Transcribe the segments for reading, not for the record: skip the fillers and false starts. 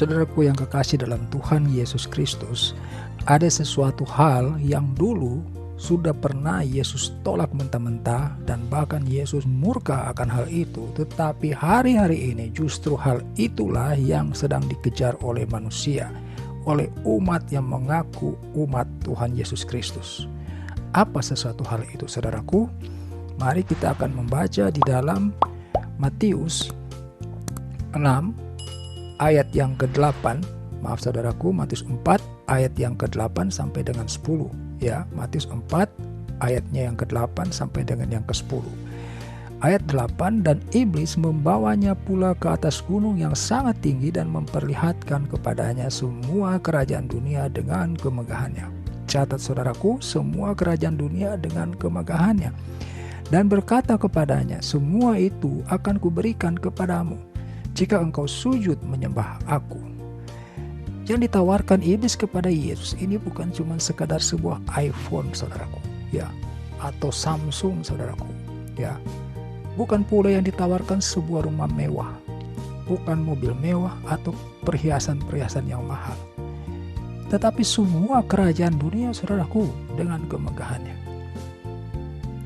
Saudaraku yang kekasih dalam Tuhan Yesus Kristus, ada sesuatu hal yang dulu sudah pernah Yesus tolak mentah-mentah dan bahkan Yesus murka akan hal itu. Tetapi hari-hari ini justru hal itulah yang sedang dikejar oleh manusia, oleh umat yang mengaku umat Tuhan Yesus Kristus. Apa sesuatu hal itu, saudaraku? Mari kita akan membaca di dalam Matius 6 ayat yang ke-8. Maaf saudaraku, Matius 4 ayat yang ke-8 sampai dengan 10. Ya, Matius 4 ayatnya yang ke-8 sampai dengan yang ke-10. Ayat 8, dan iblis membawanya pula ke atas gunung yang sangat tinggi dan memperlihatkan kepadanya semua kerajaan dunia dengan kemegahannya. Catat saudaraku, semua kerajaan dunia dengan kemegahannya. Dan berkata kepadanya, semua itu akan kuberikan kepadamu jika engkau sujud menyembah aku. Yang ditawarkan iblis kepada Yesus ini bukan cuma sekadar sebuah iPhone saudaraku, ya, atau Samsung saudaraku, ya. Bukan pula yang ditawarkan sebuah rumah mewah, bukan mobil mewah atau perhiasan-perhiasan yang mahal. Tetapi semua kerajaan dunia saudaraku dengan kemegahannya.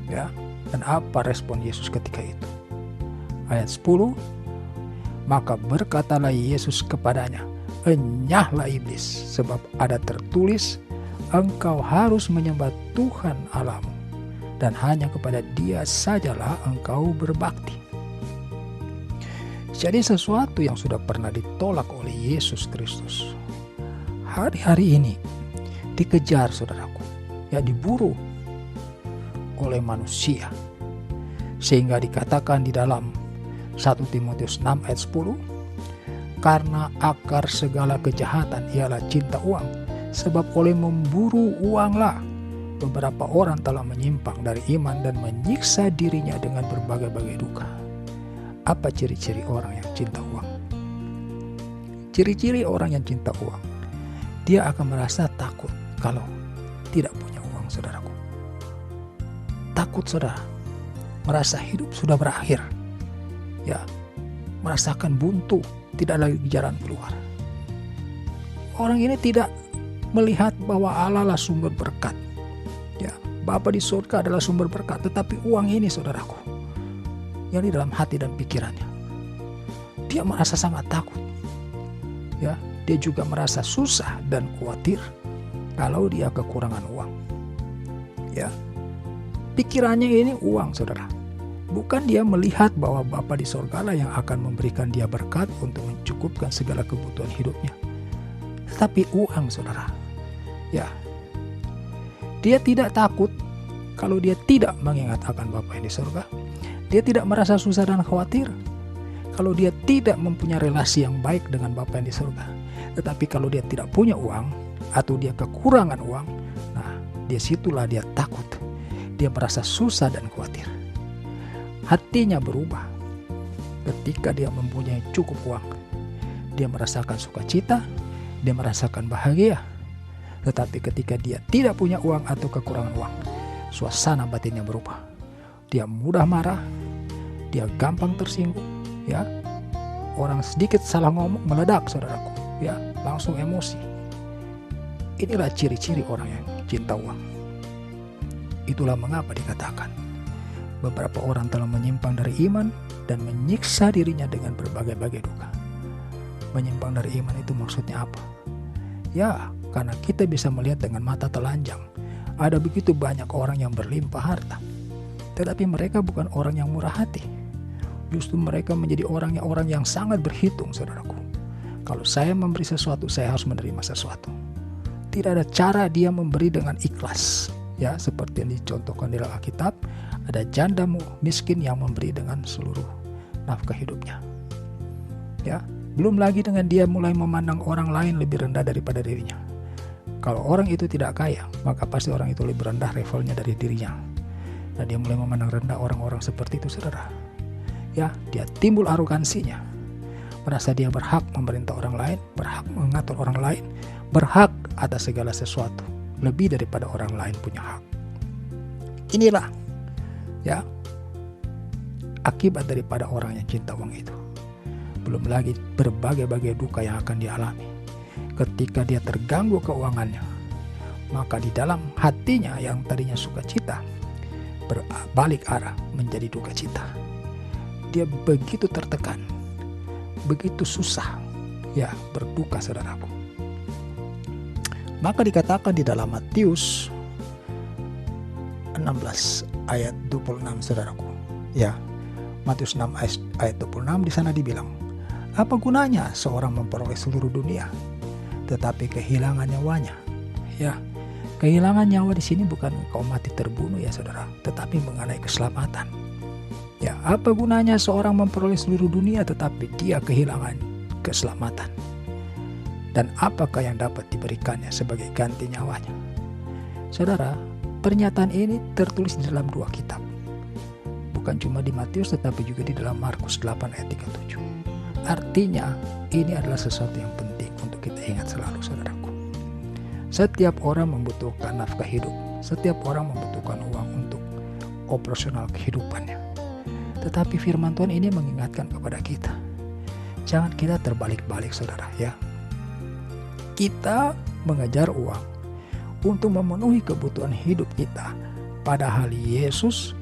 Ya, dan apa respon Yesus ketika itu? Ayat 10, maka berkatalah Yesus kepadanya, enyahlah iblis, sebab ada tertulis, engkau harus menyembah Tuhan Allahmu, dan hanya kepada Dia sajalah engkau berbakti. Jadi sesuatu yang sudah pernah ditolak oleh Yesus Kristus, hari-hari ini dikejar saudaraku, ya, diburu oleh manusia. Sehingga dikatakan di dalam 1 Timotius 6 ayat 10, karena akar segala kejahatan ialah cinta uang, sebab oleh memburu uanglah beberapa orang telah menyimpang dari iman dan menyiksa dirinya dengan berbagai-bagai duka. Apa ciri-ciri orang yang cinta uang? Ciri-ciri orang yang cinta uang, dia akan merasa takut kalau tidak punya uang, saudaraku. Takut, saudara, merasa hidup sudah berakhir, ya, merasakan buntu, tidak lagi jalan keluar. Orang ini tidak melihat bahwa Allah lah sumber berkat, ya, Bapa di surga adalah sumber berkat, tetapi uang ini saudaraku yang di dalam hati dan pikirannya, dia merasa sangat takut, ya. Dia juga merasa susah dan khawatir kalau dia kekurangan uang, ya. Pikirannya ini uang, saudara. Bukan dia melihat bahwa Bapa di surga lah yang akan memberikan dia berkat untuk mencukupkan segala kebutuhan hidupnya. Tetapi uang, saudara. Ya. Dia tidak takut kalau dia tidak mengingat akan Bapa yang di surga. Dia tidak merasa susah dan khawatir kalau dia tidak mempunyai relasi yang baik dengan Bapa yang di surga. Tetapi kalau dia tidak punya uang atau dia kekurangan uang, nah, di situlah dia takut. Dia merasa susah dan khawatir. Hatinya berubah ketika dia mempunyai cukup uang. Dia merasakan sukacita, dia merasakan bahagia. Tetapi ketika dia tidak punya uang atau kekurangan uang, suasana batinnya berubah. Dia mudah marah, dia gampang tersinggung, ya. Orang sedikit salah ngomong meledak, saudaraku, ya, langsung emosi. Inilah ciri-ciri orang yang cinta uang. Itulah mengapa dikatakan beberapa orang telah menyimpang dari iman dan menyiksa dirinya dengan berbagai-bagai duka. Menyimpang dari iman itu maksudnya apa? Ya, karena kita bisa melihat dengan mata telanjang. Ada begitu banyak orang yang berlimpah harta, tetapi mereka bukan orang yang murah hati. Justru mereka menjadi orang yang sangat berhitung, saudaraku. Kalau saya memberi sesuatu, saya harus menerima sesuatu. Tidak ada cara dia memberi dengan ikhlas. Ya, seperti yang dicontohkan di dalam Alkitab, ada janda miskin yang memberi dengan seluruh nafkah hidupnya. Ya, belum lagi dengan dia mulai memandang orang lain lebih rendah daripada dirinya. Kalau orang itu tidak kaya, maka pasti orang itu lebih rendah levelnya dari dirinya. Dan dia mulai memandang rendah orang-orang seperti itu, saudara. Ya, dia timbul arogansinya. Merasa dia berhak memerintah orang lain, berhak mengatur orang lain, berhak atas segala sesuatu, lebih daripada orang lain punya hak. Inilah, ya, akibat daripada orang yang cinta uang itu. belum lagi berbagai-bagai duka yang akan dialami. Ketika dia terganggu keuangannya, maka di dalam hatinya yang tadinya sukacita berbalik arah menjadi duka cita. Dia begitu tertekan, begitu susah, ya, berduka, saudaraku. Maka dikatakan di dalam Matius 16 ayat 26, saudaraku. Ya, Matius 6 ayat 26, di sana dibilang, apa gunanya seorang memperoleh seluruh dunia tetapi kehilangan nyawanya? Ya, kehilangan nyawa di sini bukan engkau mati terbunuh, ya saudara, tetapi mengenai keselamatan. Ya, apa gunanya seorang memperoleh seluruh dunia tetapi dia kehilangan keselamatan? Dan apakah yang dapat diberikannya sebagai ganti nyawanya? Saudara, pernyataan ini tertulis di dalam 2 kitab. Bukan cuma di Matius tetapi juga di dalam Markus 8 ayat 37. Artinya ini adalah sesuatu yang penting untuk kita ingat selalu, saudaraku. Setiap orang membutuhkan nafkah hidup. Setiap orang membutuhkan uang untuk operasional kehidupannya. Tetapi firman Tuhan ini mengingatkan kepada kita, jangan kita terbalik-balik, saudara, ya. Kita mengejar uang untuk memenuhi kebutuhan hidup kita. Padahal Yesus,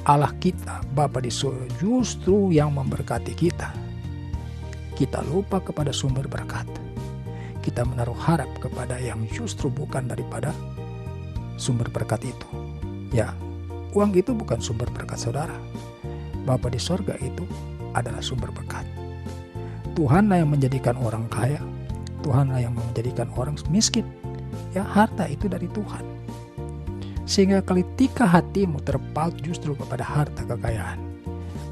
Allah kita, Bapa di surga, justru yang memberkati kita. Kita lupa kepada sumber berkat. Kita menaruh harap kepada yang justru bukan daripada sumber berkat itu. Ya, uang itu bukan sumber berkat, saudara. Bapa di surga itu adalah sumber berkat. Tuhanlah yang menjadikan orang kaya. Tuhanlah yang menjadikan orang miskin. Ya, harta itu dari Tuhan. Sehingga ketika hatimu terpaut justru kepada harta kekayaan,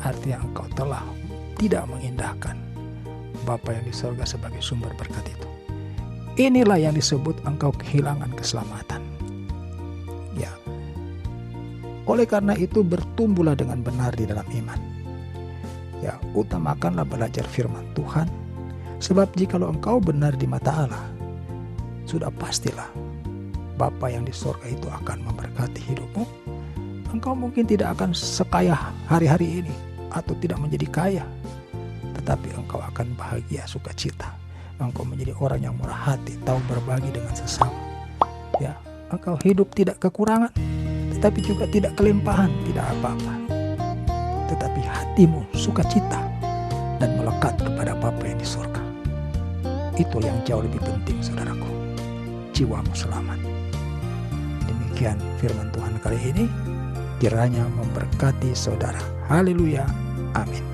artinya engkau telah tidak mengindahkan Bapa yang di surga sebagai sumber berkat itu. Inilah yang disebut engkau kehilangan keselamatan. Ya. Oleh karena itu bertumbuhlah dengan benar di dalam iman. Ya, utamakanlah belajar firman Tuhan. Sebab jikalau engkau benar di mata Allah, sudah pastilah Bapa yang di surga itu akan memberkati hidupmu. Engkau mungkin tidak akan sekaya hari-hari ini atau tidak menjadi kaya, tetapi engkau akan bahagia, sukacita. Engkau menjadi orang yang murah hati, tahu berbagi dengan sesama. Ya, engkau hidup tidak kekurangan, tetapi juga tidak kelimpahan, tidak apa-apa. Tetapi hatimu sukacita dan melekat kepada Bapa yang di surga. Itu yang jauh lebih penting, saudaraku. Jiwamu selamat. Demikian firman Tuhan kali ini. Kiranya memberkati saudara. Haleluya. Amin.